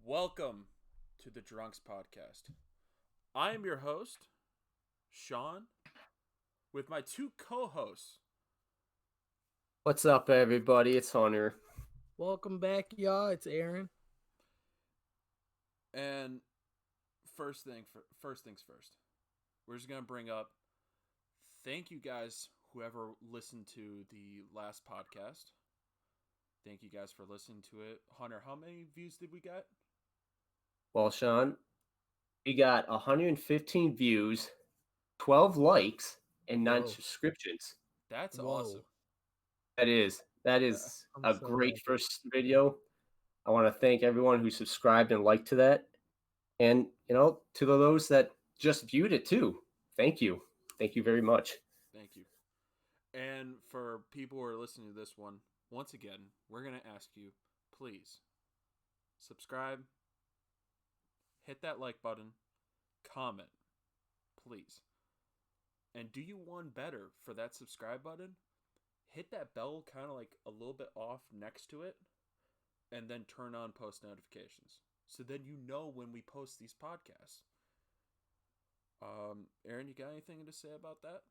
Welcome to the DRUNKS Podcast. I am your host, Sean, with my two co-hosts. What's up, everybody? It's Hunter. Welcome back, y'all. It's Aaron. And first things first. We're just going to bring up thank you guys, whoever listened to the last podcast. Thank you guys for listening to it. Hunter, how many views did we get? Well, Sean, we got 115 views, 12 likes, and 9 Whoa. subscriptions. That's Whoa. awesome. That is I'm a so great happy. first video. I want to thank everyone who subscribed and liked to that. And, to those that just viewed it too. Thank you. Thank you very much. Thank you. And for people who are listening to this one, once again, we're going to ask you, please, subscribe, hit that like button, comment, please. And do you want better for that subscribe button? Hit that bell kind of like a little bit off next to it, and then turn on post notifications. So then you know when we post these podcasts. Aaron, you got anything to say about that?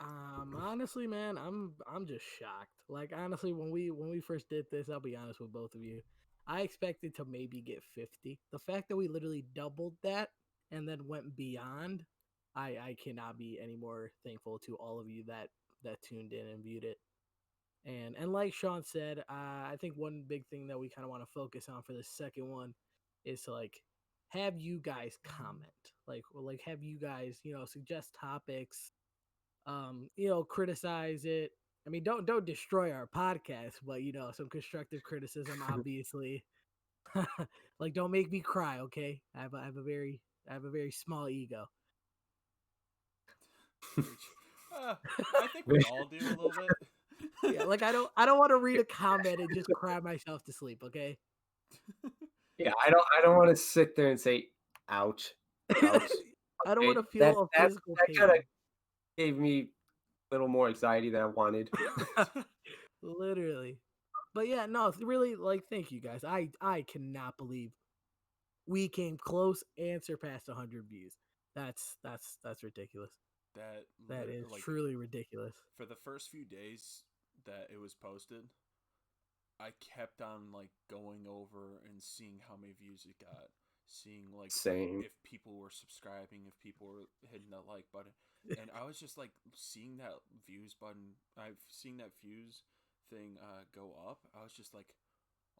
Honestly, man, I'm just shocked. Like, honestly, when we first did this, I'll be honest with both of you, I expected to maybe get 50. The fact that we literally doubled that and then went beyond, I cannot be any more thankful to all of you that tuned in and viewed it. And like Sean said, I think one big thing that we kind of want to focus on for the second one is to like have you guys comment, like have you guys suggest topics, criticize it. I mean, don't destroy our podcast, but some constructive criticism, obviously. Like, don't make me cry, okay? I have a very small ego. I think we all do a little bit. Yeah, like I don't want to read a comment and just cry myself to sleep, okay? Yeah, I don't want to sit there and say, ouch. Ouch. I don't want to feel a physical that pain. kind of gave me a little more anxiety than I wanted. Literally. But yeah, no, really, like, thank you guys. I cannot believe we came close and surpassed 100 views. That's ridiculous. That is like, truly ridiculous. For the first few days that it was posted, I kept on like going over and seeing how many views it got, seeing like Same. if people were subscribing, if people were hitting that like button, and I was just like seeing that views button. I've seen that views thing go up. I was just like,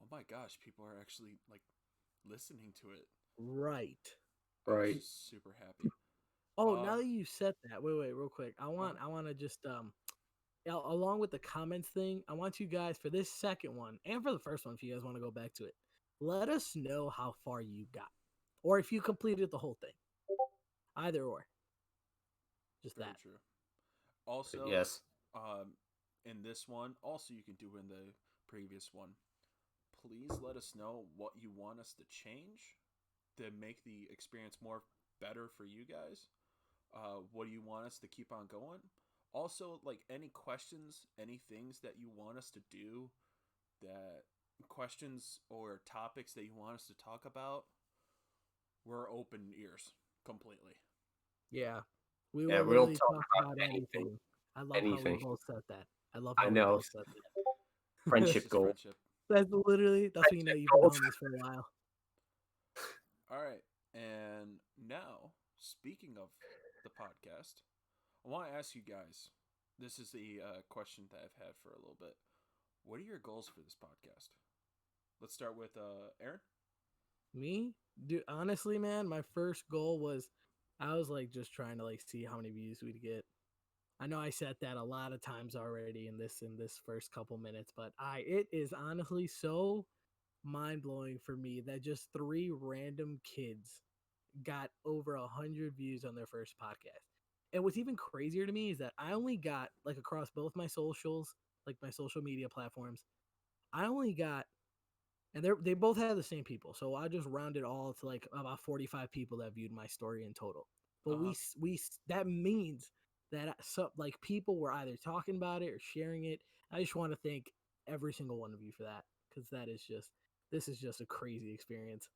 oh my gosh, people are actually like listening to it. Right. I was just super happy. Oh, now that you said that, wait, real quick. I want to just along with the comments thing, I want you guys for this second one and for the first one, if you guys want to go back to it, let us know how far you got, or if you completed the whole thing. Either or. Just Very that. True. Also, yes. In this one, also you can do in the previous one. Please let us know what you want us to change to make the experience more better for you guys. What do you want us to keep on going? Also, like any questions, any things that you want us to do, that questions or topics that you want us to talk about, we're open ears completely. Yeah. We will really talk about anything. I love how we both said that. I know. Friendship goal. Friendship. That's what you know you've been on this for a while. All right. And now, speaking of the podcast, I want to ask you guys, this is the question that I've had for a little bit. What are your goals for this podcast? Let's start with Aaron. Me? Dude, honestly, man, my first goal was, I was like just trying to like see how many views we'd get. I know I said that a lot of times already in this first couple minutes, but it is honestly so mind-blowing for me that just 3 random kids got over 100 views on their first podcast. And what's even crazier to me is that I only got, like, across both my socials, like my social media platforms, I only got, and they both had the same people, so I just rounded all to like about 45 people that viewed my story in total. But we that means that like people were either talking about it or sharing it. I just want to thank every single one of you for that, because this is just a crazy experience.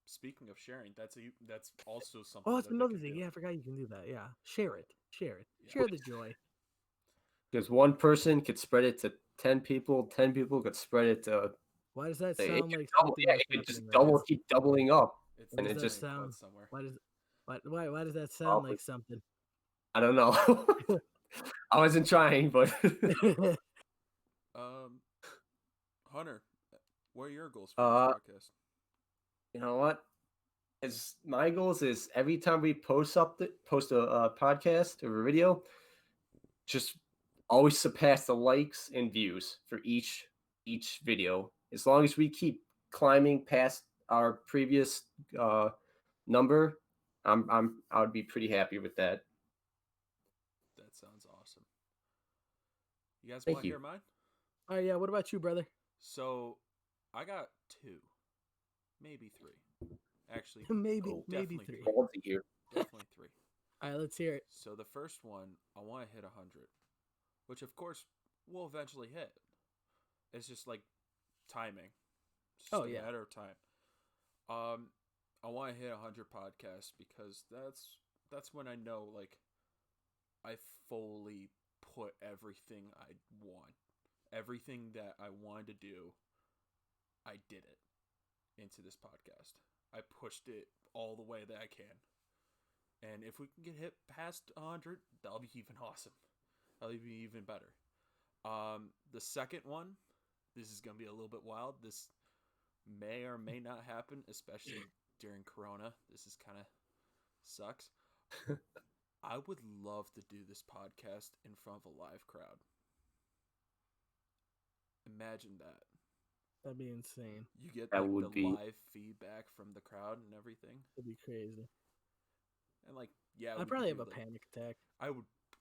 Speaking of sharing, that's also something Oh, that's that they another can thing. do. Yeah, I forgot you can do that. Yeah, share it, Yeah. share the joy. Because one person could spread it to 10 people, 10 people could spread it to. Why does that It sound could like double, something yeah, that's it could happening just right double, now? keep doubling up. It's Why And does it that just, sound? somewhere. Why does that sound like something? I don't know. I wasn't trying, but Hunter, what are your goals for this podcast? you know what? As my goals is every time we post a podcast or a video, just always surpass the likes and views for each video. As long as we keep climbing past our previous number, I would be pretty happy with that. That sounds awesome. You guys Thank want to you. hear mine? Oh yeah, what about you, brother? So, I got 2, maybe 3. Actually, maybe definitely three. 3. Balls of you. Definitely 3. All right, let's hear it. So the first one, I want to hit 100, which of course we'll eventually hit. It's just like timing. It's just Oh, a yeah. matter of time. I want to hit 100 podcasts because that's when I know like I fully put everything I want, everything that I wanted to do. I did it into this podcast. I pushed it all the way that I can. And if we can get hit past 100, that'll be even awesome. That'll be even better. The second one, this is going to be a little bit wild. This may or may not happen, especially during Corona. This is kind of sucks. I would love to do this podcast in front of a live crowd. Imagine that. That'd be insane. You get That like would the be- live feedback from the crowd and everything. That'd be crazy. And like, yeah, I'd probably have a panic attack.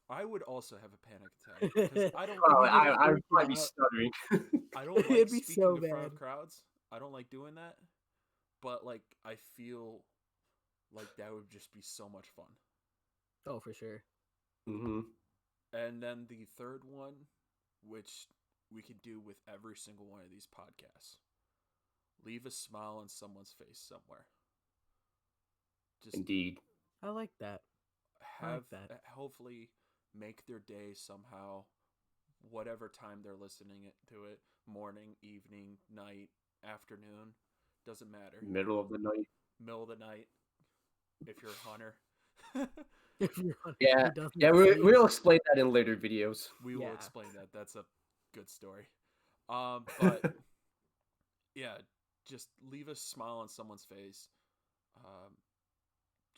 I would also have a panic attack because I don't. Well, you get I would freaked probably be out. stuttering. I don't like It'd be speaking so in front of bad. crowds. I don't like doing that. But like, I feel like that would just be so much fun. Oh, for sure. Mm-hmm. And then the third one, which we could do with every single one of these podcasts, leave a smile on someone's face somewhere. Just Indeed. I like that. have that. hopefully make their day somehow, whatever time they're listening to it, morning, evening, night, afternoon, doesn't matter. Middle of the night. Middle of the night, if you're a hunter. If you're on, Yeah, who doesn't yeah, sleep. we'll explain that in later videos. We will Yeah. explain that. That's a good story. But yeah, just leave a smile on someone's face,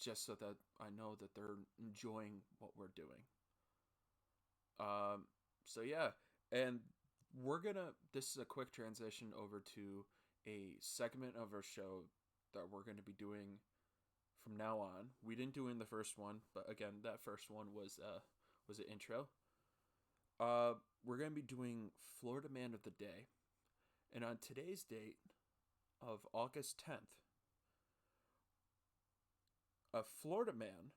just so that I know that they're enjoying what we're doing. So yeah, and this is a quick transition over to a segment of our show that we're gonna be doing from now on. We didn't do in the first one, but again, that first one was an intro. We're gonna be doing Florida Man of the Day, and on today's date of August 10th, a Florida man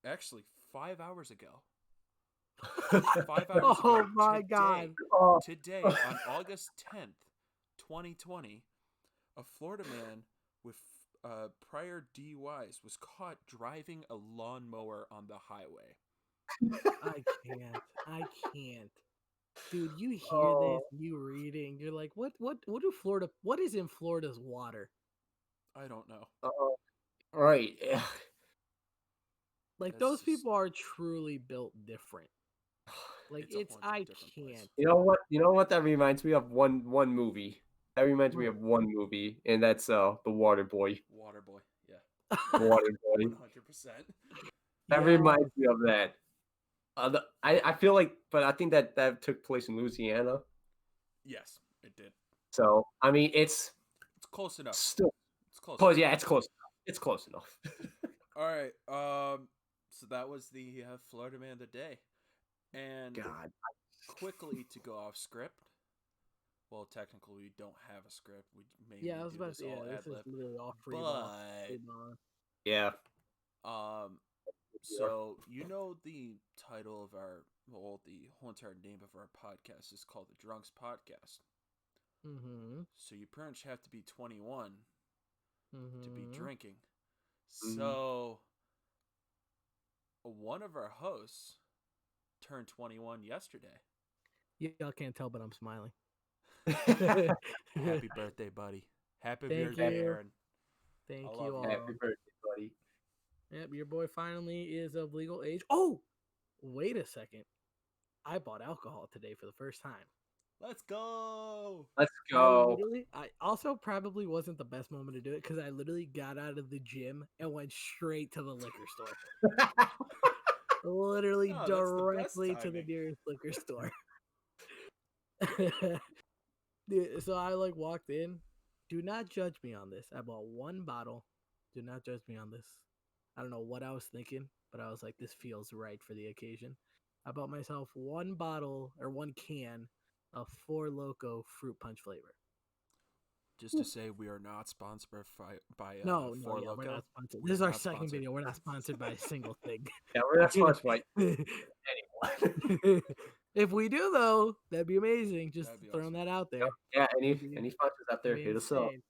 actually 5 hours ago. 5 hours ago. Oh my today, God. Today, on August 10th, 2020, a Florida man with prior DUIs was caught driving a lawnmower on the highway. I can't. Dude, you hear this, you read it, and you're like, what is in Florida's water? I don't know. Right. Like, That's those just- people are truly built different. Like, It's a whole I different place. can't. You know what? That reminds me of one movie. That reminds me of one movie, and that's the Water Boy. Waterboy, yeah. Water Boy. 100%. That Yeah. reminds me of that. I feel like, but I think that took place in Louisiana. Yes, it did. So I mean, it's It's close enough. still It's close. close. Yeah, it's close enough. It's close enough. All right. So that was the Florida Man of the Day, and God. quickly to go off script. Well, technically, we don't have a script. We mainly Yeah, I was do about this to say, all this ad-lib. is literally all free ball. But Yeah. So you know the title of our the whole entire name of our podcast is called the DRUNKS Podcast. Mm-hmm. So you pretty much have to be 21 to be Mm-hmm. drinking. So one of our hosts turned 21 yesterday. Y'all can't tell, but I'm smiling. Happy birthday, buddy. Happy Thank birthday, you. Aaron. Thank I you love all. you. Happy birthday, buddy. Yep, your boy finally is of legal age. Oh, wait a second. I bought alcohol today for the first time. Let's go. Let's go. I also probably wasn't the best moment to do it because I literally got out of the gym and went straight to the liquor store. Literally Oh, that's the best directly to the timing. nearest liquor store. Dude, so I walked in. Do not judge me on this. I bought one bottle. Do not judge me on this. I don't know what I was thinking, but I was like, this feels right for the occasion. I bought myself one bottle or one can of Four Loko fruit punch flavor. Just to say, we are not sponsored by No, Four yeah, Loko. we're not sponsored. We're This is our not second sponsored. video. We're not sponsored by a single thing. Yeah, we're not sponsored by anyone. If we do, though, that'd be amazing. Just That'd be throwing awesome. that out there. Yeah, any That'd be- sponsors out there, that'd be hit us up. insane.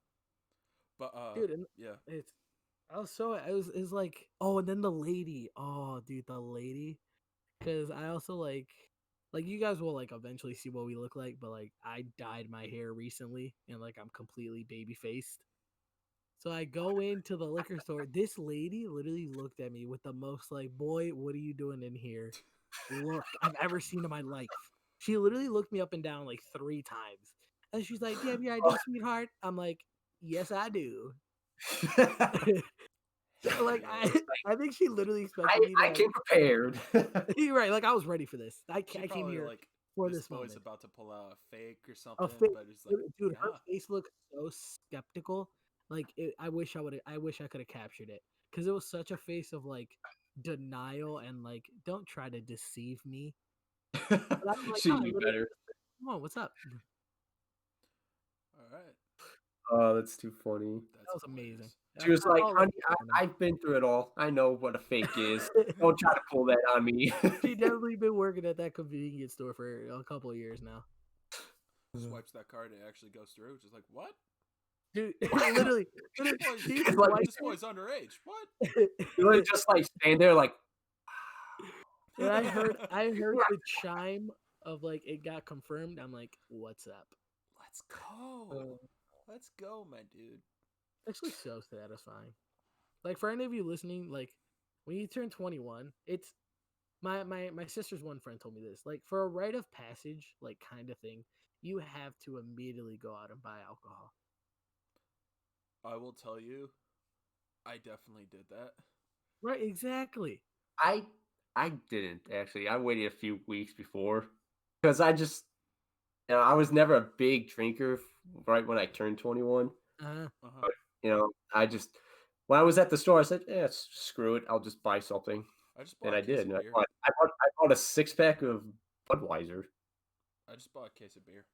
But Dude, and yeah. it's like, oh, and then the lady, oh dude, the lady, because I also like you guys will eventually see what we look like, but I dyed my hair recently and I'm completely baby faced. So I go into the liquor store. This lady literally looked at me with the most boy, what are you doing in here? Look I've ever seen in my life. She literally looked me up and down 3 times, and she's like, "Do you have your ID, sweetheart?" I'm like, "Yes, I do." I think she literally expected me to. I came prepared. You're right. I was ready for this. I She came probably here like for this this boy's moment. about to pull out a fake or something, fake- but it's like, Dude, her nah. face looked so skeptical. I wish I could have captured it because it was such a face of denial and don't try to deceive me. But I'm like, She "No, I knew literally better. just- Come on, what's up?" All right. Oh, that's too funny. That's That was amazing. hilarious. She was like, All honey, over I've been through it all. I know what a fake is. Don't try to pull that on me. She definitely been working at that convenience store for a couple of years now. Swipes that card, it actually goes through. Just like, what? Dude, literally, she It's like- This boy's underage. What? You would just stand there like, and I heard the chime of it got confirmed. I'm like, what's up? Let's go. Let's go, my dude. Actually, so satisfying. For any of you listening, when you turn 21, it's my sister's one friend told me this. For a rite of passage, kind of thing, you have to immediately go out and buy alcohol. I will tell you, I definitely did that. Right, exactly. I didn't actually. I waited a few weeks before because I just, I was never a big drinker right when I turned 21. I just, when I was at the store, I said, "Yeah, screw it. I'll just buy something." I just bought And a I case did. of And beer. I bought a 6-pack of Budweiser. I just bought a case of beer.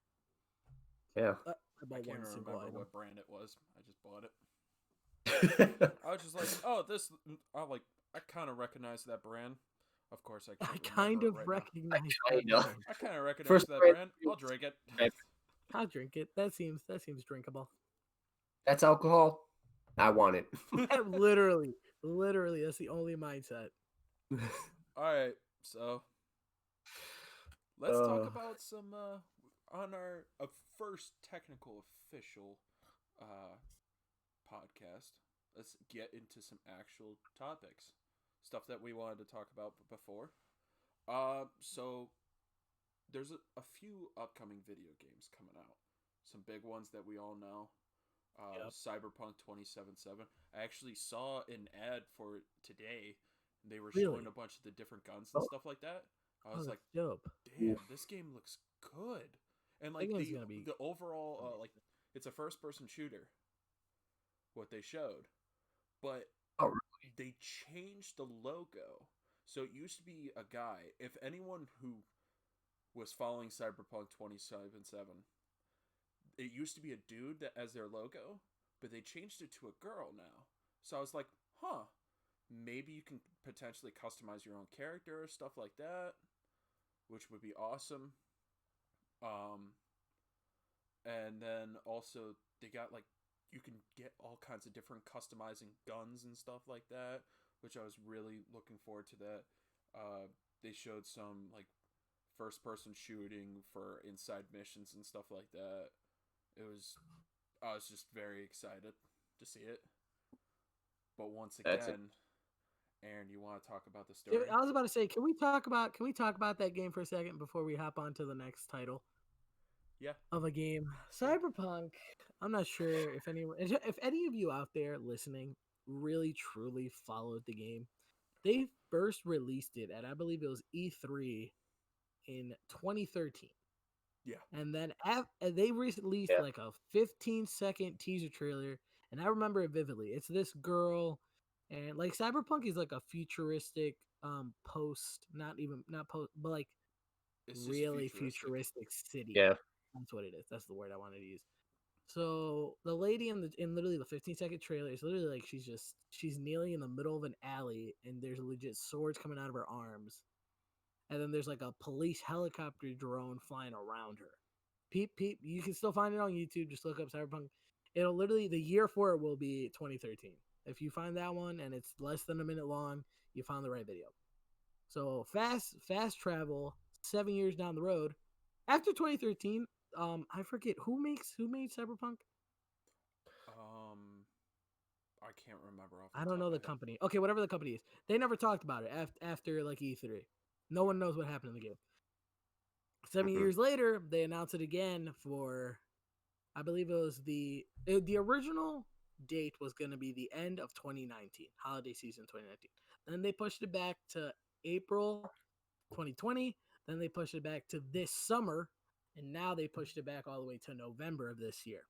Yeah. I I bought can't one single remember item. what brand it was. I just bought it. I was just like, oh, this. I kind of recognize that brand. Of course, I I can't kind of remember it right now. recognize I that know. brand. I kind of recognize First that brand- brand. I'll drink it. I'll drink it. That seems drinkable. That's alcohol. I want it. literally, that's the only mindset. All right, so let's talk about some on our first technical official podcast. Let's get into some actual topics, stuff that we wanted to talk about before. So there's a few upcoming video games coming out. Some big ones that we all know. Yep. Cyberpunk 2077. I actually saw an ad for it today. They were Really? showing a bunch of the different guns and stuff like that. I was like, dope. damn, this game looks good. And That game's gonna be the overall it's a first person shooter. What they showed. But Oh, really? they changed the logo. So it used to be a guy. If anyone who was following Cyberpunk 2077, it used to be a dude that as their logo, but they changed it to a girl now. So I was like, huh, maybe you can potentially customize your own character, stuff like that, which would be awesome. And then also they got like you can get all kinds of different customizing guns and stuff like that, which I was really looking forward to that. They showed some like first person shooting for inside missions and stuff like that. I was just very excited to see it. But once again, Aaron, you want to talk about the story? I was about to say, can we talk about that game for a second before we hop on to the next title? Yeah. Of a game, Cyberpunk. I'm not sure if any of you out there listening really truly followed the game. They first released it at, I believe it was E3 in 2013. Yeah. And then they released like a 15-second teaser trailer, and I remember it vividly. It's this girl, and like Cyberpunk is like a futuristic not post, but like It's just really futuristic city. Yeah. That's what it is. That's the word I wanted to use. So the lady in literally the 15-second trailer is literally like she's kneeling in the middle of an alley, and there's legit swords coming out of her arms, and then there's like a police helicopter drone flying around her. Peep. You can still find it on YouTube. Just look up Cyberpunk. It'll literally, the year for it will be 2013. If you find that one and it's less than a minute long, you found the right video. So fast travel 7 years down the road after 2013. I forget who made Cyberpunk. I can't remember. I don't know the company. Okay, whatever the company is, they never talked about it after like E3. No one knows what happened in the game. 7 years later, they announced it again for, I believe it was the original date was going to be the end of 2019, holiday season 2019. Then they pushed it back to April 2020. Then they pushed it back to this summer, and now they pushed it back all the way to November of this year.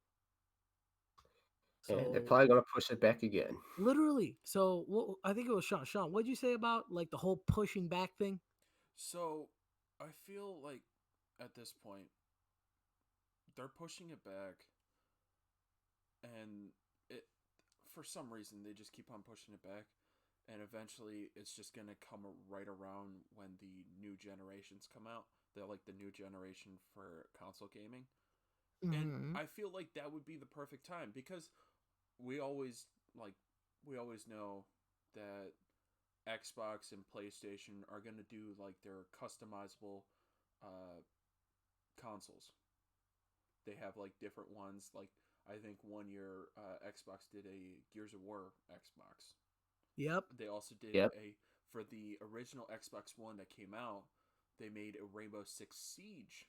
So, and they're probably going to push it back again. Literally. So I think it was Sean. Sean, what'd you say about like the whole pushing back thing? So I feel like at this point they're pushing it back, and it for some reason they just keep on pushing it back, and eventually it's just gonna come right around when the new generations come out. They're like the new generation for console gaming. And I feel like that would be the perfect time, because we always know that Xbox and PlayStation are going to do like their customizable consoles. They have like different ones. Like I think 1 year Xbox did a Gears of War Xbox. Yep. They also did for the original Xbox One that came out, they made a Rainbow Six Siege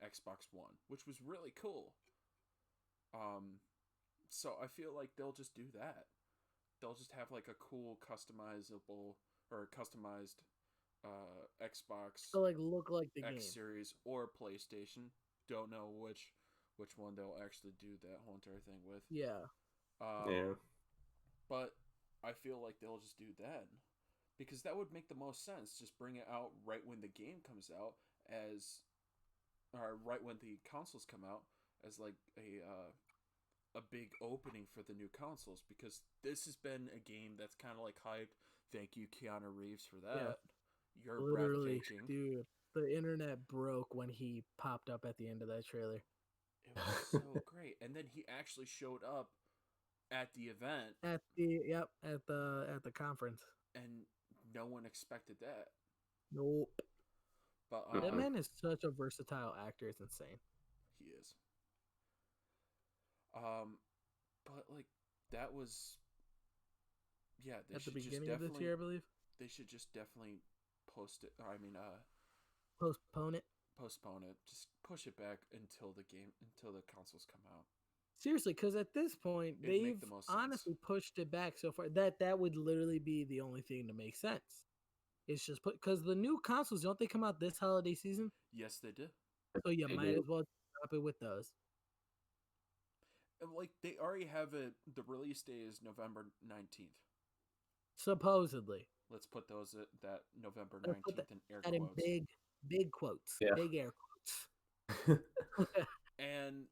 Xbox One, which was really cool. So I feel like they'll just do that. They'll just have like a cool customizable or customized Xbox, so like look like the X game series or PlayStation. Don't know which one they'll actually do that whole entire thing with. Yeah. But I feel like they'll just do that, because that would make the most sense. Just bring it out right when the game comes out, or right when the consoles come out, as like a big opening for the new consoles, because this has been a game that's kind of like hyped. Thank you, Keanu Reeves, for that. Yeah. You're literally breathtaking. Dude, the internet broke when he popped up at the end of that trailer. It was so great. And then he actually showed up at the event. At the conference. And no one expected that. Nope. But that man is such a versatile actor. It's insane. He is. But like that was, yeah. At the beginning of this year, I believe. They should just definitely postpone it. Postpone it. Just push it back until the consoles come out. Seriously, because at this point they've honestly pushed it back so far that would literally be the only thing to make sense. It's just because the new consoles, don't they come out this holiday season? Yes, they do. So you might as well drop it with those. Like they already have it. The release date is November 19th. Supposedly. Let's put that November 19th in air quotes. In big quotes. Yeah. Big air quotes. And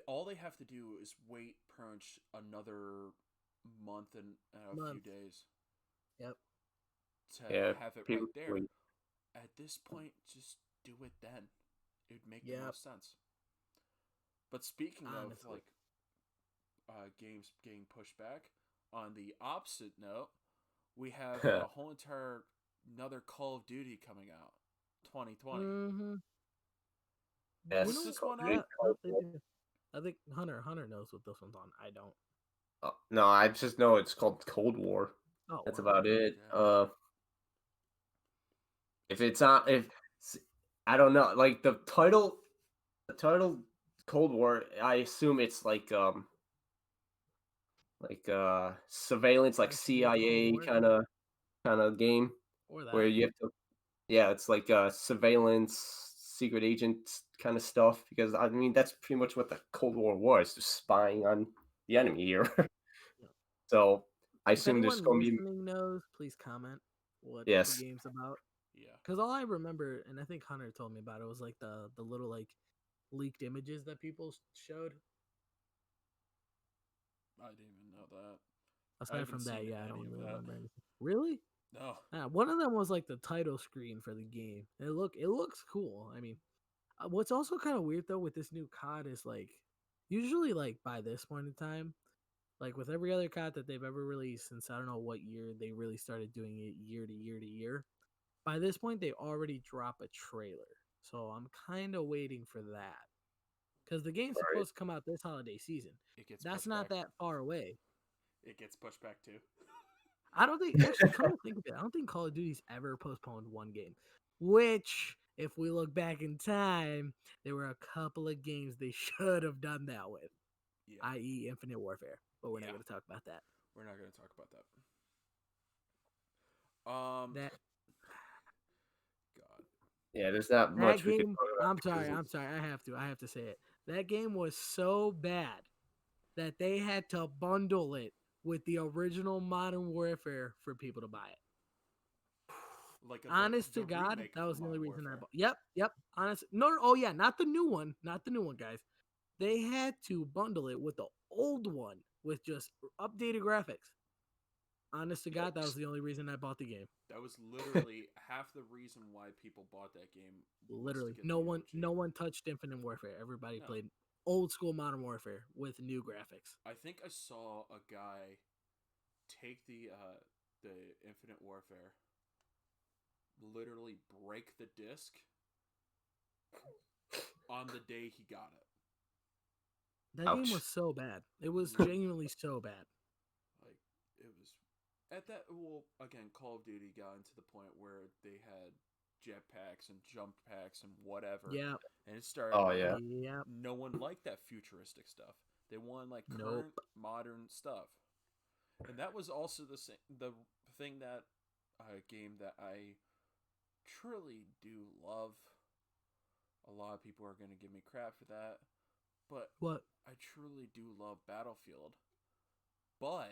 all they have to do is wait pretty much another month and a few days. Yep. to Yeah, have it people right there. wait. At this point, just do it then. It would make the Yep. most sense. But speaking of Honestly. like games getting pushed back, on the opposite note, we have a whole entire another Call of Duty coming out, 2020. Mm-hmm. Yes. You What's know, this one yeah, on? no, they do. I think Hunter knows what this one's on. I don't. No, I just know it's called Cold War. Oh, That's wow. about it. Yeah. If it's not, if I don't know, like the title Cold War, I assume it's like surveillance, like Actually, Cold CIA War kind of game or where that. you have to, yeah, it's like surveillance, secret agent kind of stuff. Because I mean, that's pretty much what the Cold War was, just spying on the enemy here. Yeah. So I If assume there's anyone going to be listening knows, please comment what the yes, game's about. Yeah. Because all I remember, and I think Hunter told me about it, was like the little like leaked images that people showed. I didn't even know that. Aside haven't from that, seen yeah, I any don't of really that. remember anything. Really? No. One of them was like the title screen for the game. It looks cool. I mean, what's also kind of weird though with this new COD is like usually like by this point in time, like with every other COD that they've ever released since I don't know what year they really started doing it year to year to year. By this point, they already drop a trailer, so I'm kind of waiting for that because the game's right? supposed to come out this holiday season. It gets That's pushed not back. that far away. It gets pushed back too. I don't think actually come to think of it, I don't think Call of Duty's ever postponed one game. Which, if we look back in time, there were a couple of games they should have done that with, Yeah. i.e., Infinite Warfare. But we're not Yeah. going to talk about that. We're not going to talk about that. That God. Yeah, there's not that much we could game. talk about. I'm sorry. I have to say it. That game was so bad that they had to bundle it with the original Modern Warfare for people to buy it. Like Honest the to God, remake that of was the only Modern reason I Warfare. bought. Yep. Honest. No. Oh yeah, not the new one. Not the new one, guys. They had to bundle it with the old one with just updated graphics. Honest to God, that was the only reason I bought the game. That was literally half the reason why people bought that game. Literally, no one touched Infinite Warfare. Everybody No. played old school Modern Warfare with new graphics. I think I saw a guy take the Infinite Warfare, literally break the disc on the day he got it. That Ouch. game was so bad. It was genuinely so bad. Like it was at that. Well, again, Call of Duty got into the point where they had jetpacks and jump packs and whatever. Yeah. And it started. Oh yeah. Yeah. No one liked that futuristic stuff. They wanted like current modern stuff. And that was also the thing that game that I truly do love. A lot of people are going to give me crap for that, but What? I truly do love Battlefield. But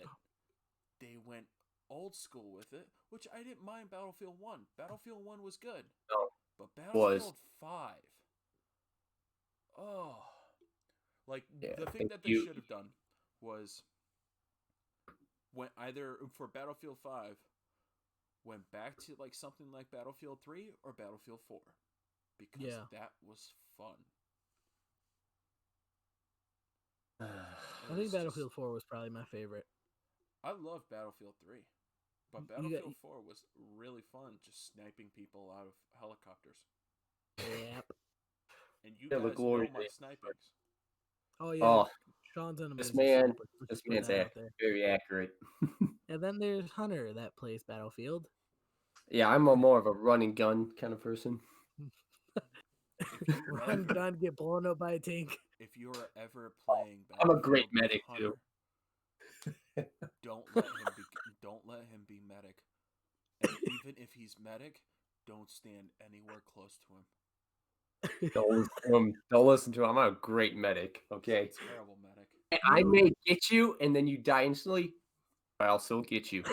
they went old school with it, which I didn't mind. Battlefield 1. Battlefield 1 was good. No, but Battlefield 5. Oh. Like, yeah, the thing that they should have done was went either for Battlefield 5 went back to like something like Battlefield 3 or Battlefield 4 because that was fun. I think Battlefield 4 was probably my favorite. I love Battlefield 3, but Battlefield 4 was really fun, just sniping people out of helicopters. Yep. And you guys know my snipings. Oh yeah. Oh, Sean's an this amazing man, this man's very accurate. And then there's Hunter that plays Battlefield. Yeah, I'm more of a run and gun kind of person. Run gun, get blown up by a tank. If you're ever playing Battlefield, I'm a great medic Hunter, too. Don't let him be medic. And even if he's medic, don't stand anywhere close to him. Don't listen to him. I'm a great medic. Okay. He's a terrible medic. And I may get you, and then you die instantly. But I'll still get you.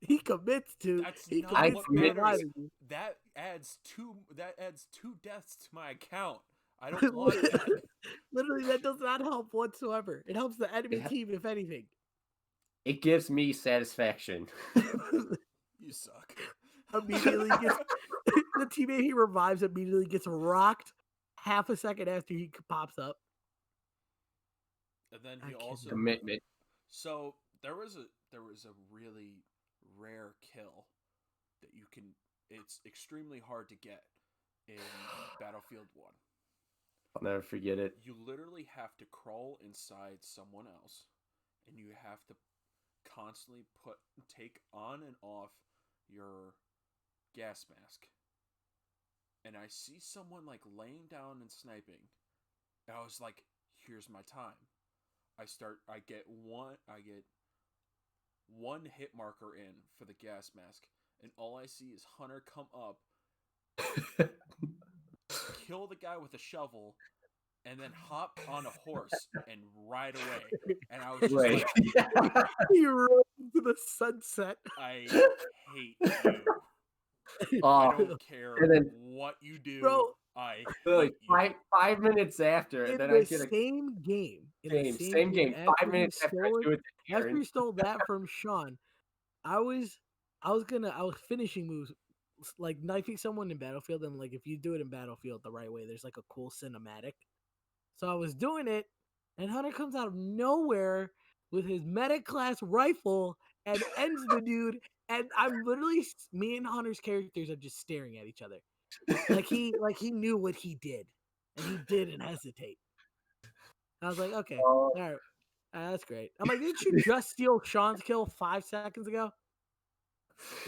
He commits to. That's he not what matters. You. That adds two deaths to my account. I don't want that. Literally, that does not help whatsoever. It helps the enemy team, if anything. It gives me satisfaction. You suck. Immediately gets the teammate he revives immediately gets rocked half a second after he pops up. And then I he also Commitment. So there was a really rare kill that you can. It's extremely hard to get in Battlefield 1. I'll never forget it. You literally have to crawl inside someone else, and you have to constantly take on and off your gas mask. And I see someone like laying down and sniping, and I was like, "Here's my time." I get one hit marker in for the gas mask, and all I see is Hunter come up, kill the guy with a shovel, and then hop on a horse and ride away. And I was just Right. like, He rode into the sunset. I hate you. I Oh, don't care and then- what you do. Bro, I like hate you. 5 minutes after, and in then the I get a same game. In the same game. after 5 he minutes after I stole it- do it to After Aaron. he stole that from Sean, I was finishing moves like knifing someone in Battlefield, and like if you do it in Battlefield the right way, there's like a cool cinematic. So I was doing it, and Hunter comes out of nowhere with his medic class rifle and ends the dude. And I'm literally, me and Hunter's characters are just staring at each other, like he knew what he did, and he didn't hesitate. I was like, okay, all Oh, right, that's great. I'm like, didn't you just steal Sean's kill 5 seconds ago?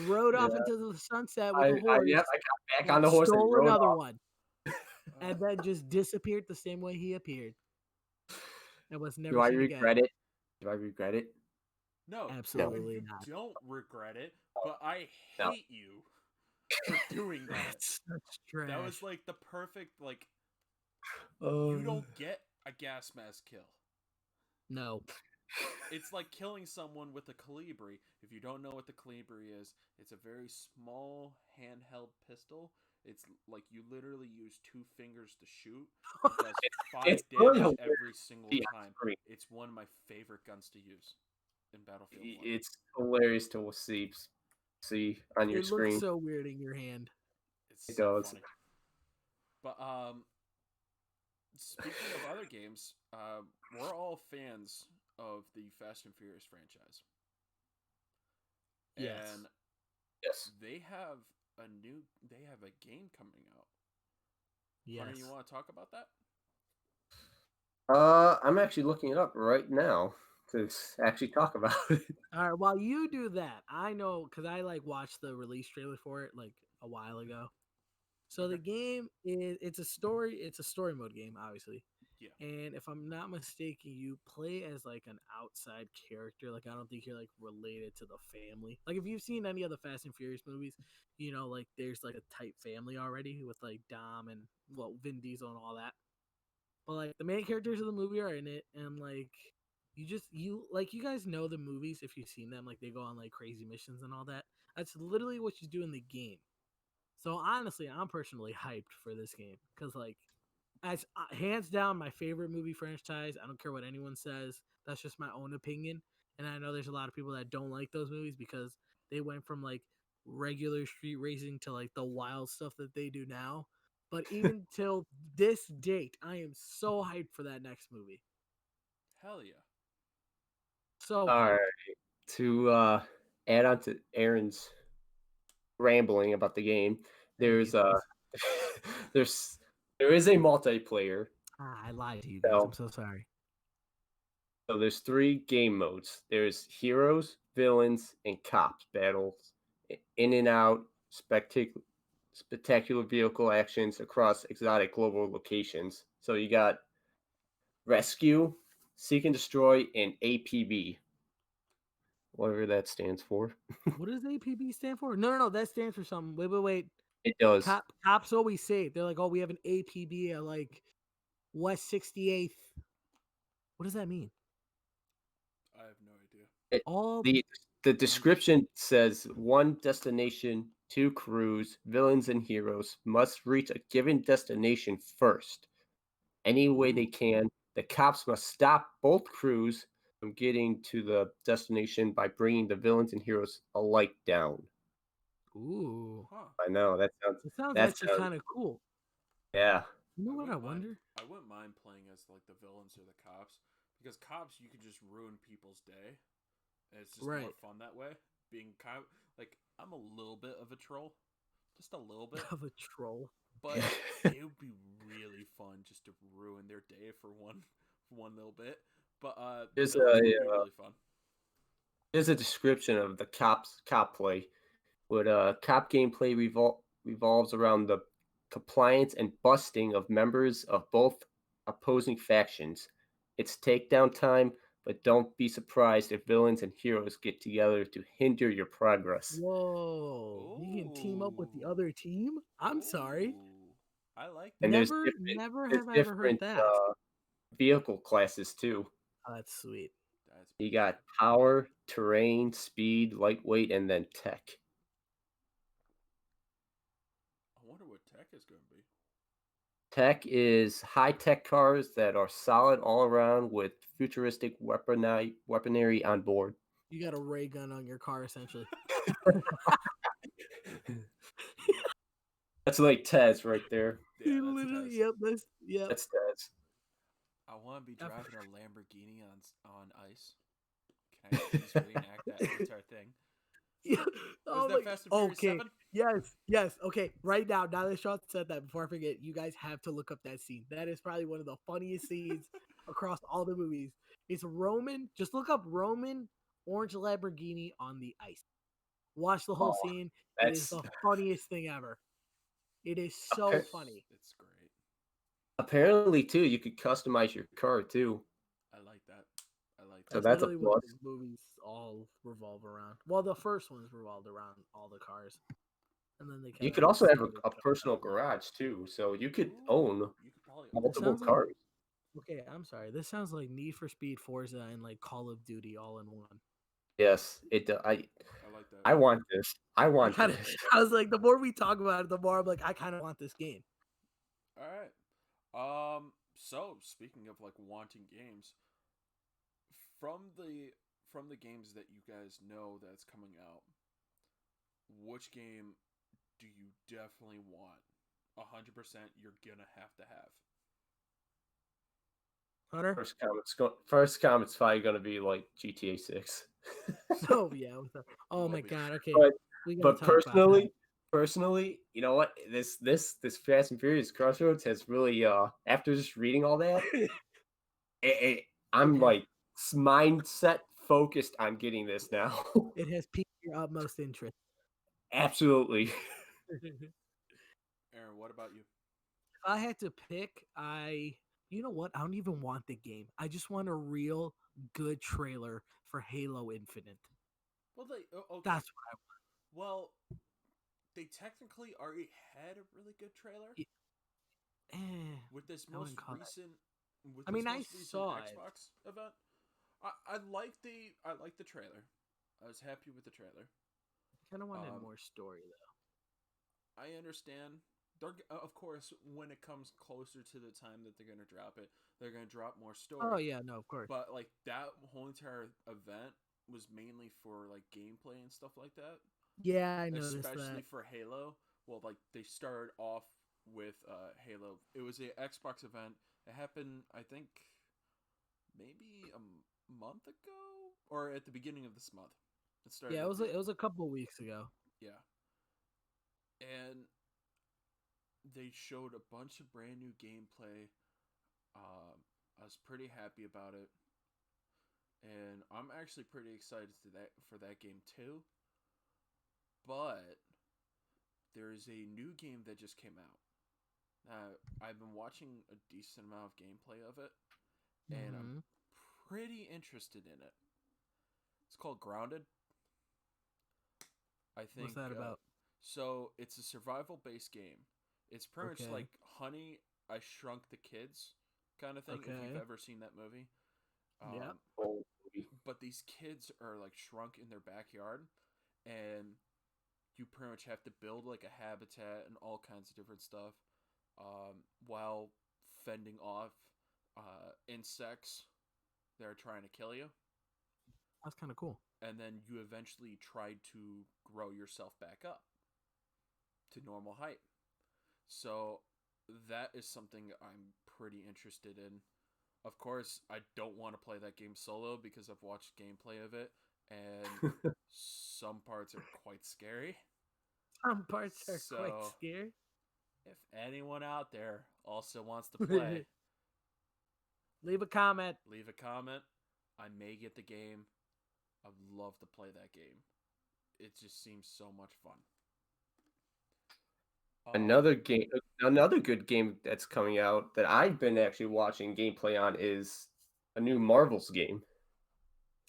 Rode off yeah. into the sunset with a horse. Yep, I got back on and the horse and stole rode another off. one, and then just disappeared the same way he appeared. It was never Do I seen regret again. it? Do I regret it? No, Absolutely you not. don't regret it, but I No. hate you for doing that. It's such trash. That was like the perfect, like, Oh. you don't get a gas mask kill. No. It's like killing someone with a Calibri. If you don't know what the Calibri is, it's a very small handheld pistol. It's like you literally use 2 fingers to shoot. It does 5 it's really damage hilarious every single see on time. screen. It's one of my favorite guns to use in Battlefield 1. It's hilarious to see on your It screen. looks so weird in your hand. It's It so does. funny. But speaking of other games, we're all fans of the Fast and Furious franchise. Yes. And Yes. they have a game coming out. Yes. Hunter, you want to talk about that? I'm actually looking it up right now to actually talk about it. All right. While you do that, I know because I like watched the release trailer for it like a while ago. So the game it's a story mode game, obviously. Yeah. And if I'm not mistaken, you play as like an outside character. Like I don't think you're like related to the family. Like if you've seen any of the Fast and Furious movies, you know, like there's like a tight family already with like Dom and Vin Diesel and all that. But like the main characters of the movie are in it, and like you guys know the movies if you've seen them. Like they go on like crazy missions and all that. That's literally what you do in the game. So honestly, I'm personally hyped for this game because, like, as hands down my favorite movie franchise. I don't care what anyone says. That's just my own opinion. And I know there's a lot of people that don't like those movies because they went from like regular street racing to like the wild stuff that they do now. But even till this date, I am so hyped for that next movie. Hell yeah. So All hyped. right. To add on to Aaron's rambling about the game, there's there is a multiplayer. I lied to you guys. So- I'm so sorry. So there's 3 game modes. There's heroes, villains, and cops battles, in and out, spectacular vehicle actions across exotic global locations. So you got rescue, seek and destroy, and APB, whatever that stands for. What does APB stand for? No. That stands for something. Wait. It does. Cops always say it. They're like, oh, we have an APB at like West 68th. What does that mean? I have no idea. All The description says 1 destination, 2 crews, villains and heroes must reach a given destination first. Any way they can. The cops must stop both crews from getting to the destination by bringing the villains and heroes alike down. Ooh, Huh. I know that sounds. it sounds That actually sounds. kind of cool. Yeah. You know what I wouldn't mind. wonder? I wouldn't mind playing as like the villains or the cops because cops you could just ruin people's day, and it's just more Right. fun that way. Being kind like I'm a little bit of a troll, just a little bit, Of a troll. but it would be really fun just to ruin their day for one little bit. But There's villains would be a really fun. there's a description of the cop play. What cop gameplay revolves around the compliance and busting of members of both opposing factions. It's takedown time, but don't be surprised if villains and heroes get together to hinder your progress. Whoa! You can team up with the Ooh. other team? I'm sorry. Ooh. I like And that. Never there's have I ever heard different that. vehicle classes too. Oh, that's sweet. That's You pretty got cool. power, terrain, speed, lightweight, and then tech. I wonder what tech is going to be. Tech is high-tech cars that are solid all around with futuristic weaponry on board. You got a ray gun on your car, essentially. That's like Tez right there. Yeah, You that's literally, Tez. yep. That's Tez. I want to be I driving a Lamborghini on ice. Can I please reenact that entire thing? Yeah. Was that Fast and Furious Okay. 7? Yes. Okay. Right now that Sean said that, before I forget, you guys have to look up that scene. That is probably one of the funniest scenes across all the movies. It's Roman. Just look up Roman orange Lamborghini on the ice. Watch the whole Oh, scene. It is that's the funniest thing ever. It is so Okay. funny. It's great. apparently too. You could customize your car too. I like that. I like So that. That's that's a literally what plus. the movies all revolve around. Well, the first ones revolved around all the cars, and then they kind You of could also have started a personal jumping. garage too, so you could Ooh, own you could probably own This multiple sounds like cars. okay. I'm sorry. This sounds like Need for Speed, Forza, and like Call of Duty all in one. Yes, I like that. I want this. I I want kind of. this. I was like, the more we talk about it, the more I'm like, I kind of want this game. All right. So speaking of like wanting games, from the games that you guys know that's coming out, which game do you definitely want? 100% you're gonna have to have. Hunter. First comment's probably gonna be like GTA 6. Oh yeah. Oh Will my be. god. Okay, but we gotta but talk about that. personally, you know what? This Fast and Furious Crossroads has really after just reading all that, I'm It has like mindset focused on getting this now. it has piqued your utmost interest. Absolutely. Aaron, what about you? If I had to pick, you know what? I don't even want the game. I just want a real good trailer for Halo Infinite. Well, okay. That's what Well, they technically already had a really good trailer with this I most wouldn't call that. recent I mean, I recent saw it. Xbox event. I like the trailer. I was happy with the trailer. I kind of wanted Um, more story though. I understand. Of course, when it comes closer to the time that they're gonna drop it, they're gonna drop more story. Oh yeah, no, of course. But like that whole entire event was mainly for like gameplay and stuff like that. Yeah, I noticed Especially that. for Halo. Well, like they started off with Halo. It was a Xbox event. It happened, I think, maybe a month ago or at the beginning of this month. It started. Yeah, it was a couple weeks ago. Yeah, and they showed a bunch of brand new gameplay. I was pretty happy about it, and I'm actually pretty excited for that game too. But there is a new game that just came out. I've been watching a decent amount of gameplay of it, and I'm pretty interested in it. It's called Grounded. I think. What's that about? So it's a survival-based game. It's pretty much Okay. like Honey, I Shrunk the Kids kind of thing. If Okay. you've ever seen that movie. Yeah. Oh, But these kids are like shrunk in their backyard, and you pretty much have to build like a habitat and all kinds of different stuff, while fending off insects that are trying to kill you. That's kind of cool. And then you eventually try to grow yourself back up. to normal height. So that is something I'm pretty interested in. Of course, I don't want to play that game solo because I've watched gameplay of it, and some parts are quite scary. Some parts are quite So, scary. if anyone out there also wants to play, Leave a comment. leave a comment. I may get the game. I'd love to play that game. It just seems so much fun. Another good game that's coming out that I've been actually watching gameplay on is a new Marvel's game.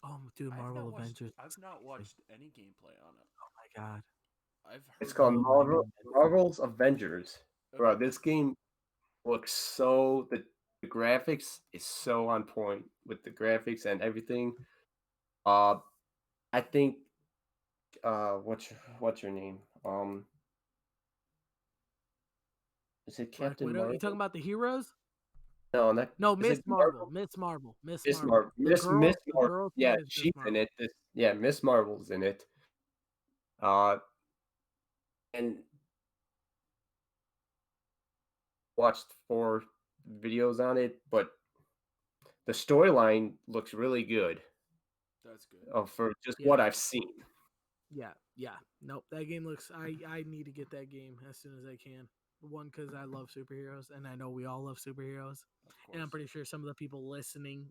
Oh, dude, Marvel Avengers. I've not watched any gameplay on it. Oh my god. I've heard It's called Oh my Marvel's Avengers. Bro, Okay. this game looks so the graphics is so on point with the graphics and everything. I think what's your name? Is it Black Captain Widow. Marvel? You talking about the heroes? No, not No, is Miss it Marvel. Miss Marvel. Miss Miss Marvel. Marvel. The Miss girl Marvel. Yeah, thing is Miss she's in Marvel. it. Miss Marvel's in it. And watched 4 videos on it, but the storyline looks really good. That's good. For just Yeah. what I've seen. Yeah. Nope. That game looks. I need to get that game as soon as I can. One, because I love superheroes, and I know we all love superheroes, and I'm pretty sure some of the people listening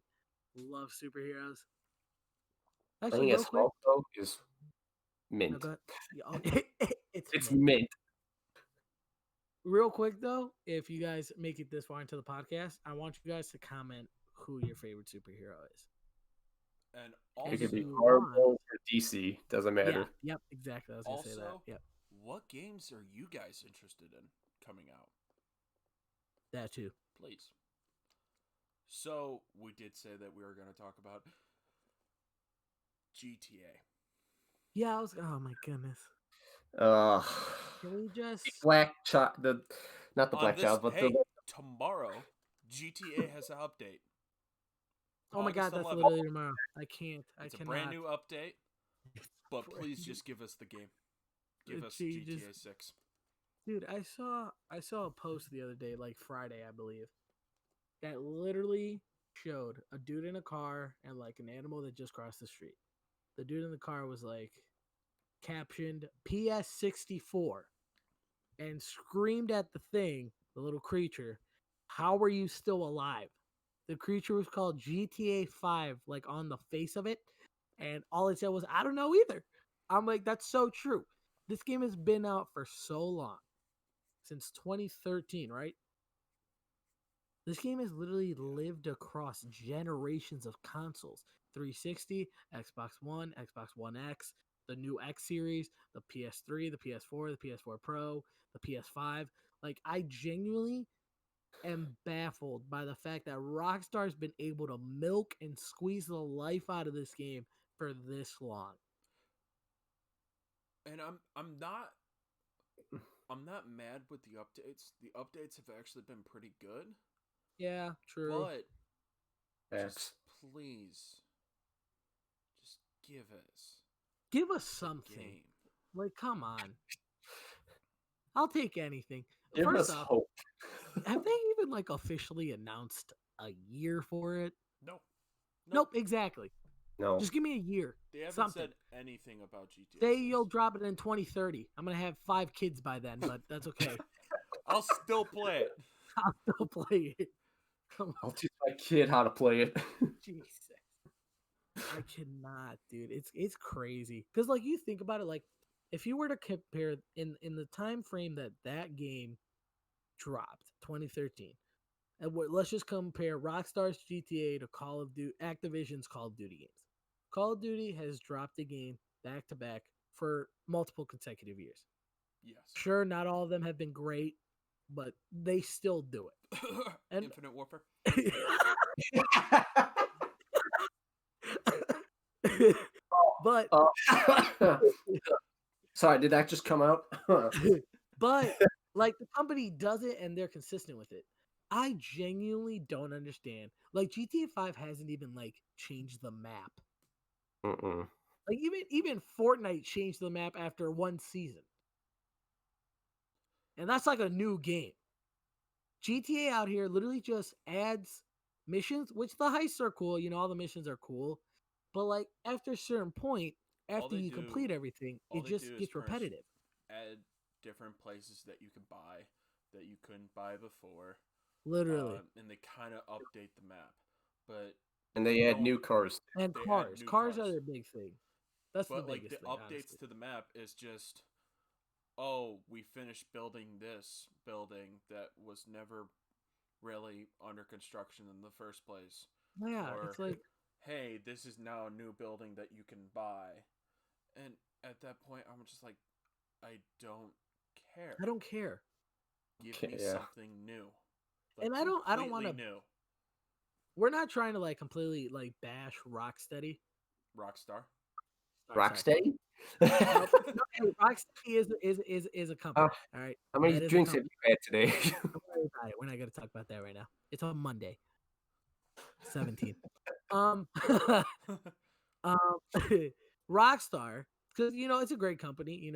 love superheroes. Actually, Playing real as quick, Hulk though is no, mint. go ahead. Yeah, It's mint. mint. Real quick though, if you guys make it this far into the podcast, I want you guys to comment who your favorite superhero is. And It could be you Marvel want- or DC. Doesn't matter. Yeah, yep, exactly. I was gonna say that. also, Yep, what games are you guys interested in coming out? that too. Please. So, we did say that we were going to talk about GTA. Yeah, I was. Oh my goodness. Can we just? Black Child, not the On Black this, Child, but hey, tomorrow, GTA has an update. Oh my god, August that's 11th. literally tomorrow. I can't. It's I a cannot. brand new update, but brand please new. just give us the game. Give It us changes. GTA 6. Dude, I saw a post the other day, like Friday, I believe, that literally showed a dude in a car and like an animal that just crossed the street. The dude in the car was like captioned PS64 and screamed at the thing, the little creature, "How are you still alive?" The creature was called GTA 5, like on the face of it, and all it said was, "I don't know either." I'm like, that's so true. This game has been out for so long, since 2013, right? This game has literally lived across generations of consoles: 360, Xbox One, Xbox One X, the new X series, the PS3, the PS4, the PS4 Pro, the PS5. Like, I genuinely am baffled by the fact that Rockstar's been able to milk and squeeze the life out of this game for this long. And I'm not mad with the updates. The updates have actually been pretty good. Yeah, true. But Facts. just please, just Give us the something. game. Like, come on. I'll take anything. Give First us off, hope. have they even like officially announced a year for it? Nope. Exactly. No. Just give me a year. They haven't something. said anything about GTA. Say 6. you'll drop it in 2030. I'm gonna have 5 kids by then, but that's okay. I'll still play it. I'll still play it. Come I'll teach my kid how to play it. Jesus. I cannot, dude. It's crazy. Because like, you think about it, like, if you were to compare in the time frame that game dropped, 2013, and let's just compare Rockstar's GTA to Call of Duty, Activision's Call of Duty games. Call of Duty has dropped a game back to back for multiple consecutive years. Yes. Sure, not all of them have been great, but they still do it. And Infinite Warfare. but Sorry, did that just come out? but like, the company does it and they're consistent with it. I genuinely don't understand. Like, GTA 5 hasn't even like changed the map. Mm-mm. Like, even Fortnite changed the map after one season. And that's like a new game. GTA out here literally just adds missions, which the heists are cool. You know, all the missions are cool. But like after a certain point, after you complete everything, it just gets repetitive. Add different places that you can buy that you couldn't buy before. Literally. And they kind of update the map. And they add new cars. And cars. Cars are their big thing. That's the biggest thing. The updates to the map is just, we finished building this building that was never really under construction in the first place. Yeah, or, it's like, hey, this is now a new building that you can buy. And at that point, I'm just like, I don't care. I don't care. Give me something new. Like, and I don't want to. New. We're not trying to like completely like bash Rocksteady. Rockstar. Rocksteady? No, Rocksteady is a company. All right. How many drinks have you had today? Don't worry about it. We're not going to talk about that right now. It's on Monday, 17th. Rockstar, because it's a great company.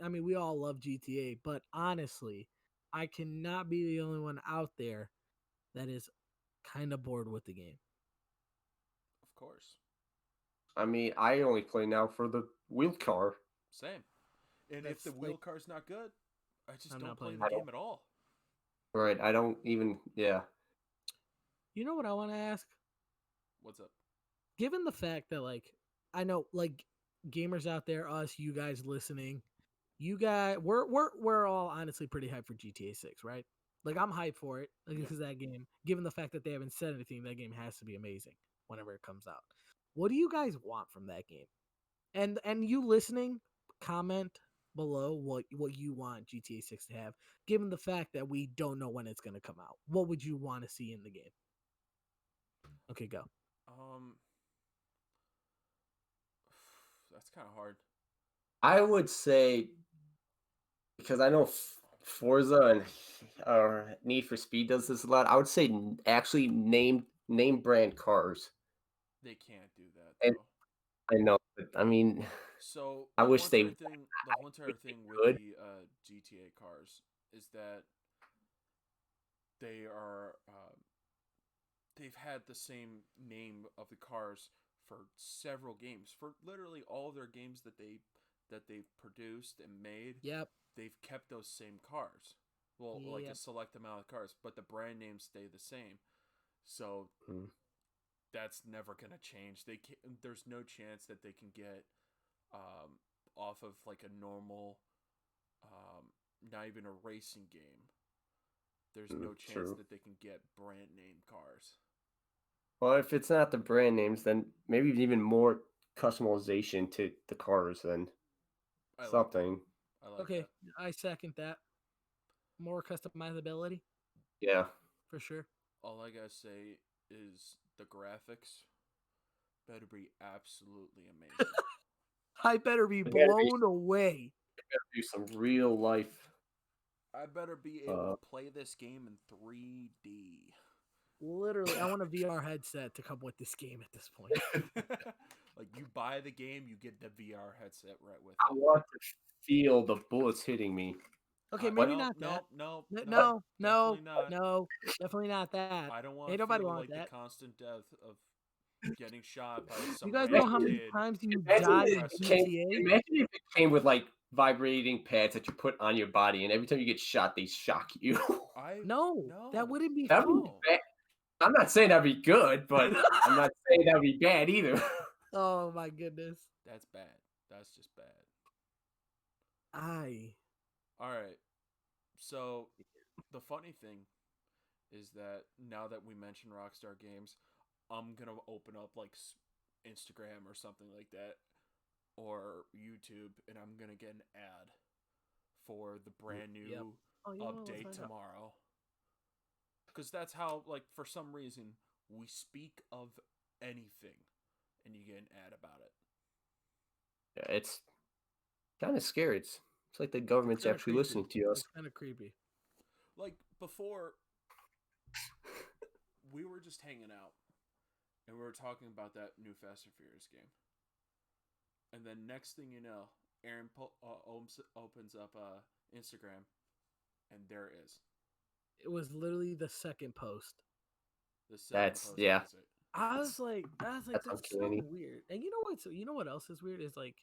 I mean, we all love GTA, but honestly, I cannot be the only one out there that is kind of bored with the game. Of course. I mean, I only play now for the wheel car. Same. And if the wheel car's not good, I just don't play the game at all. Right. I don't even. Yeah. You know what I want to ask? What's up? Given the fact that, like, I know, like, gamers out there, us, you guys listening, we're all honestly pretty hyped for GTA 6, right? Like, I'm hyped for it because that game, given the fact that they haven't said anything, that game has to be amazing whenever it comes out. What do you guys want from that game? And you listening, comment below what you want GTA 6 to have, given the fact that we don't know when it's going to come out. What would you want to see in the game? Okay, go. That's kind of hard. I would say, because I know Forza and Need for Speed does this a lot, I would say actually name brand cars. They can't do that, though. I know, but I mean, so I wish they. The whole entire thing with the GTA cars is that they are they've had the same name of the cars for several games, for literally all of their games that they've produced and made. Yep, they've kept those same cars. Well, like a select amount of cars, but the brand names stay the same. So. That's never gonna change. There's no chance that they can get off of like a normal, not even a racing game. There's no chance that they can get brand name cars. Well, if it's not the brand names, then maybe even more customization to the cars than something. Okay, I second that. More customizability. Yeah, for sure. All I gotta say is the graphics better be absolutely amazing. I better be blown away. I better do some real life. I better be able to play this game in 3D. Literally, I want a VR headset to come with this game at this point. Like, you buy the game, you get the VR headset right with it. I want to feel the bullets hitting me. Okay, maybe not that. No, definitely not that. I don't want Ain't to nobody feel want like that. the constant death of getting shot by some. You guys know how many times you died in GTA? Imagine if it came with like vibrating pads that you put on your body, and every time you get shot, they shock you. No, that wouldn't be fun. I'm not saying that'd be good, but I'm not saying that'd be bad either. Oh my goodness. That's bad. That's just bad. All right. So the funny thing is that now that we mentioned Rockstar Games, I'm going to open up like Instagram or something like that or YouTube, and I'm going to get an ad for the brand new update tomorrow. Because that's how, like, for some reason, we speak of anything, and you get an ad about it. Yeah, it's kind of scary. It's like the government's actually listening to us. It's kind of creepy. Like, before, we were just hanging out, and we were talking about that new Fast and Furious game. And then next thing you know, Aaron opens up Instagram, And there is. It was literally the second post. The second That's post yeah. has it. I was like, That's that's so uncanny. weird. And you know what else is weird is like,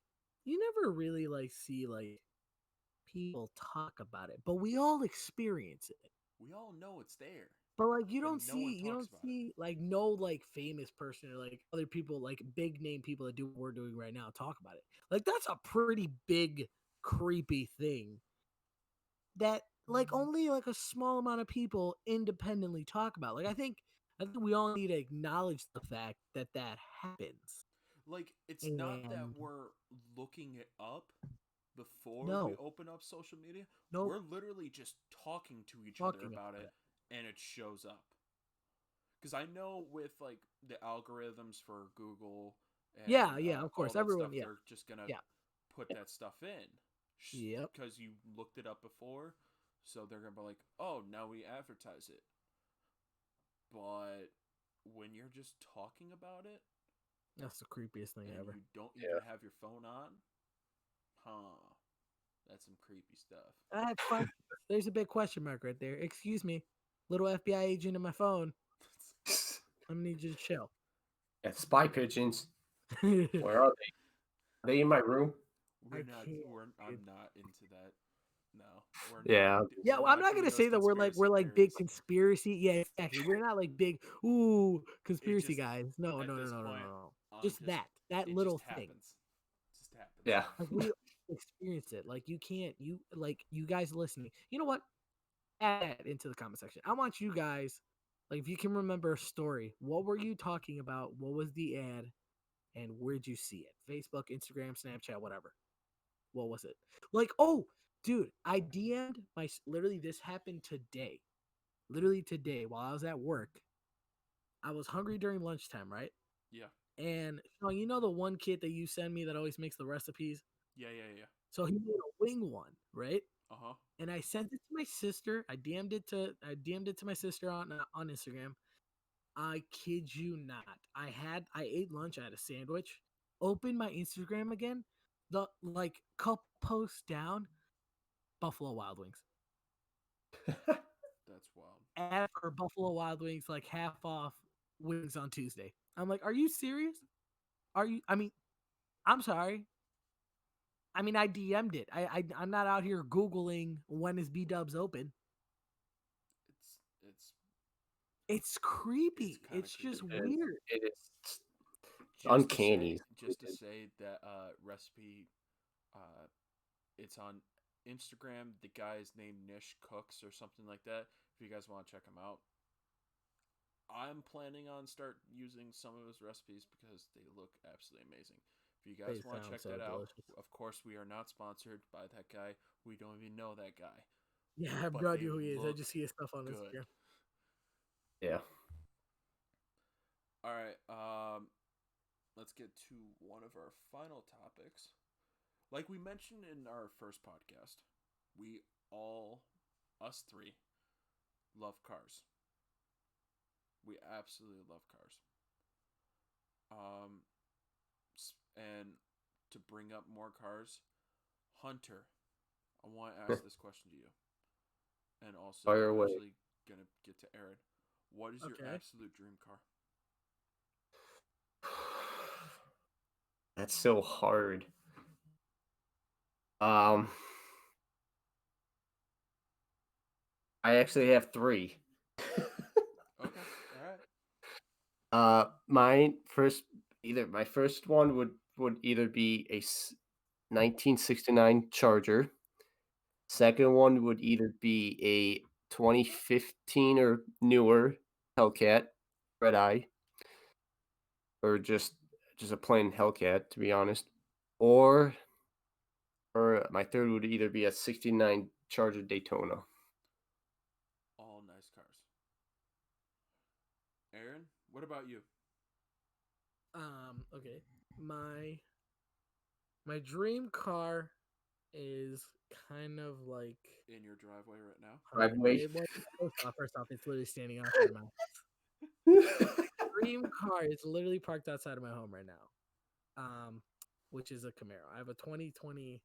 you never really like see like people talk about it, but we all experience it. We all know it's there. But like But no one you talks don't about see like no like famous person or like other people like big name people that do what we're doing right now talk about it. Like that's a pretty big creepy thing that like only like a small amount of people independently talk about. Like I think we all need to acknowledge the fact that that happens. Like, it's not that And we're looking it up before we no, open up social media. no We're literally just talking to each other talking about about it, it. and it shows up. Because I know with, like, the algorithms for Google and Yeah, yeah, of all course. that stuff, Everyone, yeah, they're just going to yeah, put that stuff in. yep. Because you looked it up before. So they're going to be like, oh, now we advertise it. But when you're just talking about it, That's the creepiest thing and ever. you don't Yeah. even have your phone on, that's some creepy stuff. I have questions. There's a big question mark right there. Excuse me, little FBI agent in my phone. I need you to chill. Yeah, spy pigeons. I Where are they? Are they in my room? We're not. can't. I'm Dude. not into that. No, we're Yeah. not. Yeah, We're well, I'm not not doing gonna those say that conspiracy we're like big theories. conspiracy. Yeah, exactly. We're not like big ooh It conspiracy just guys. No, at no, no, this no, no, no, point, no. I'm Just just. that It little just thing. happens. It just happens. Yeah. Like we experience it. Like you can't. You like you guys listening. You know what? Add that into the comment section. I want you guys. Like if you can remember a story, what were you talking about? What was the ad? And where'd you see it? Facebook, Instagram, Snapchat, whatever. What was it? Like, oh, dude, I DM'd literally this happened today. Literally today while I was at work. I was hungry during lunchtime, right? Yeah. And Sean, you know the one kid that you send me that always makes the recipes? Yeah. Yeah. Yeah. So he made a wing one, right? Uh huh. And I sent it to my sister. I DM'd it to my sister on Instagram. I kid you not. I ate lunch, I had a sandwich, opened my Instagram again, the like couple posts down, Buffalo Wild Wings. That's wild. Ad for Buffalo Wild Wings, like half off wings on Tuesday. I'm like, are you serious? Are you I mean, I'm sorry. I mean, I DM'd it. I'm not out here Googling when is B Dubs open. It's It's creepy. kinda It's just creepy. weird. It is just to uncanny. say, just to say that recipe, uh, it's on Instagram. The guy's name Nish Cooks or something like that. If you guys want to check him out, I'm planning on start using some of his recipes because they look absolutely amazing. If you guys They want to sound check so that out, delicious. of course we are not sponsored by that guy. We don't even know that guy, Yeah, I but brought they you who he is. I look just see his stuff on good. Instagram. Yeah. All right, let's get to one of our final topics. Like we mentioned in our first podcast, we all, us three, love cars. We absolutely love cars. Um, and to bring up more cars, Hunter, I want to ask this question to you, and also Fire away. eventually gonna get to Aaron. What is your Okay. absolute dream car? That's so hard. I actually have three. Okay, all right. My first one would either be a 1969 Charger. Second one would either be a 2015 or newer Hellcat, Red Eye, or just a plain Hellcat, to be honest. Or my third would either be a 69 Charger Daytona. All nice cars. Aaron, what about you? Okay. My dream car is kind of like In your driveway right now? Driveway. First off, it's literally standing outside of my dream car is literally parked outside of my home right now. Which is a Camaro. I have a 2020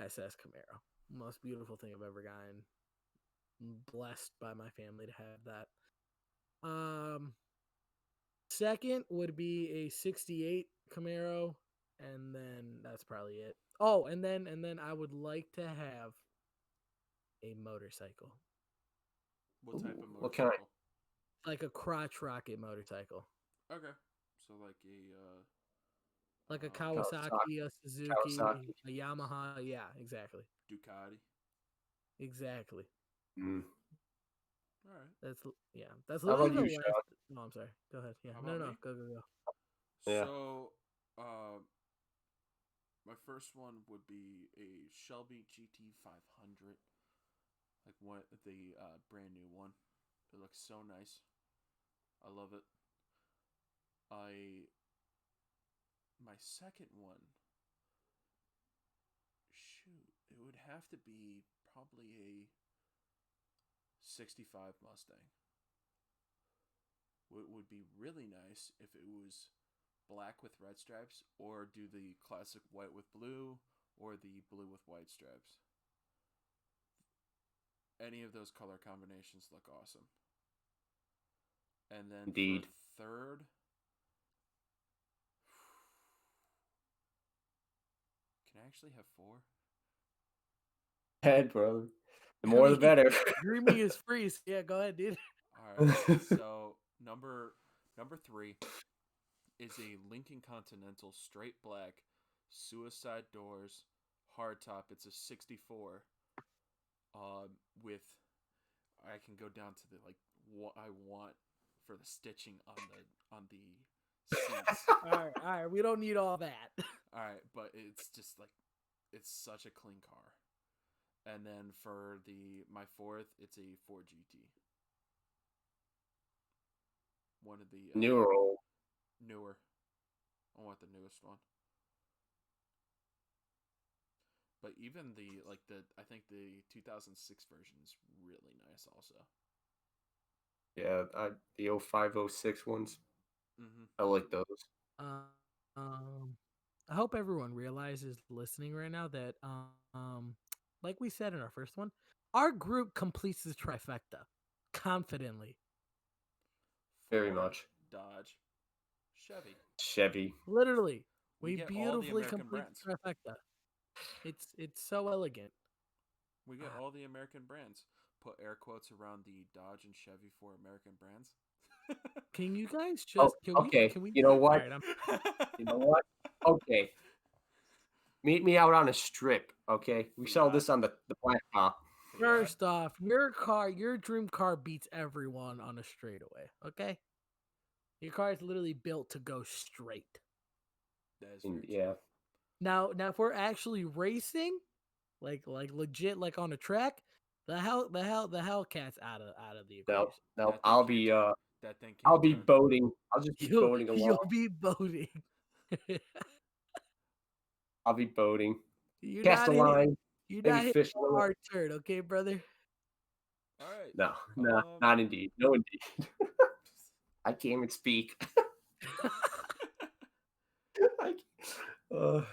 SS Camaro. Most beautiful thing I've ever gotten. blessed by my family to have that. Second would be a 68 Camaro, and then that's probably it. Oh, and then I would like to have a motorcycle. What type of Ooh, what kind? motorcycle? Like a crotch rocket motorcycle. Okay. So Like a Kawasaki. Kawasaki, a Suzuki, Kawasaki. a Yamaha. Yeah, exactly. Ducati. Exactly. Mm. All right. That's How about literally you, the Sean? last. No, I'm sorry. Go ahead. Yeah. How No, about no, me? go. Yeah. So, my first one would be a Shelby GT 500, like one the brand new one. It looks so nice. I love it. My second one, shoot, it would have to be probably a 65 Mustang. What would be really nice if it was black with red stripes, or do the classic white with blue, or the blue with white stripes. Any of those color combinations look awesome. And then Indeed. for third, can I actually have four? Head, brother. The more the better. Dreaming is free. So yeah, go ahead, dude. All right. So number 3 is a Lincoln Continental straight black, suicide doors, hardtop. It's a 64. With I can go down to the like what I want for the stitching on the seats. All right. We don't need all that. All right, but it's just like it's such a clean car. And then for my fourth, it's a Ford GT. One of the New or old? newer. I want the newest one. But even I think the 2006 version is really nice also. Yeah, the 0506 ones. Mm-hmm. I like those. I hope everyone realizes listening right now that, like we said in our first one, our group completes the trifecta confidently. Very Ford, much. Dodge, Chevy. Literally, We we get all the beautifully American complete brands. the trifecta. It's so elegant. We get all the American brands. Put air quotes around the Dodge and Chevy for American brands. Can you guys Oh, just okay. can we You know all what? right, You know what? Okay. Meet me out on a strip, okay? We sell this on the black top. First off, your dream car beats everyone on a straightaway, okay? Your car is literally built to go straight. That is very Yeah. true. Now if we're actually racing, like legit, like on a track, the Hellcat's out of the equation. No, That thing I'll can't be turn. That thing I'll can't be turn. boating. I'll just be boating along. You'll be boating. I'll be boating. You're Cast a not line. You're maybe not hitting fish a a little. hard turn, okay, brother? All right. No, not indeed. No, indeed. I can't even speak. All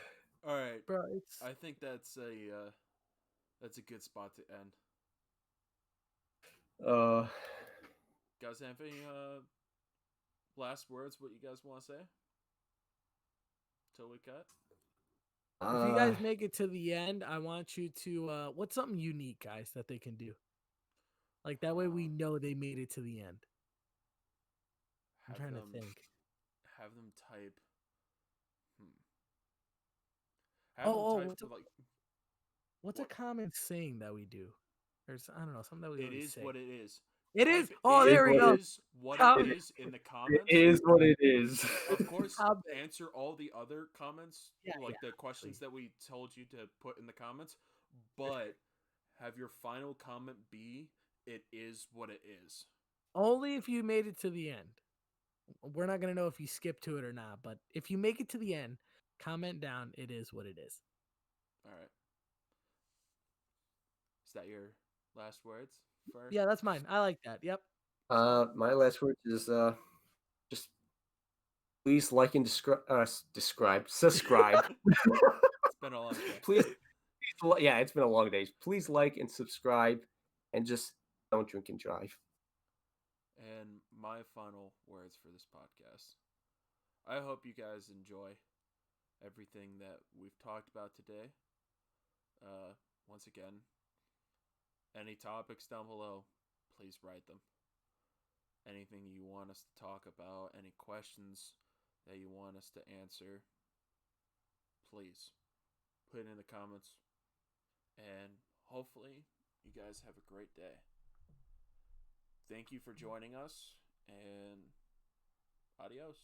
right, Bro, I think that's a good spot to end. Guys, have any last words? What you guys want to say? Till we cut. If you guys make it to the end, I want you to what's something unique, guys, that they can do? Like that way we know they made it to the end. I'm trying to think. Have them type. Have them type what's a common saying that we do? There's I don't know something that we It always is say. what it is. It is. Oh, there we go. It is what it is in the comments. It is what it is. Of course, Comment. answer all the other comments, Yeah, the questions that we told you to put in the comments, but have your final comment be, it is what it is. Only if you made it to the end. We're not going to know if you skipped to it or not, but if you make it to the end, comment down, it is what it is. All right. Is that your last words? First? Yeah, that's mine. I like that. Yep. My last words is just please like and subscribe. It's been a long day. Please, yeah, it's been a long day. Please like and subscribe, and just don't drink and drive. And my final words for this podcast. I hope you guys enjoy everything that we've talked about today. Once again, any topics down below, please write them. Anything you want us to talk about, any questions that you want us to answer, please put it in the comments. And hopefully you guys have a great day. Thank you for joining us, and adios.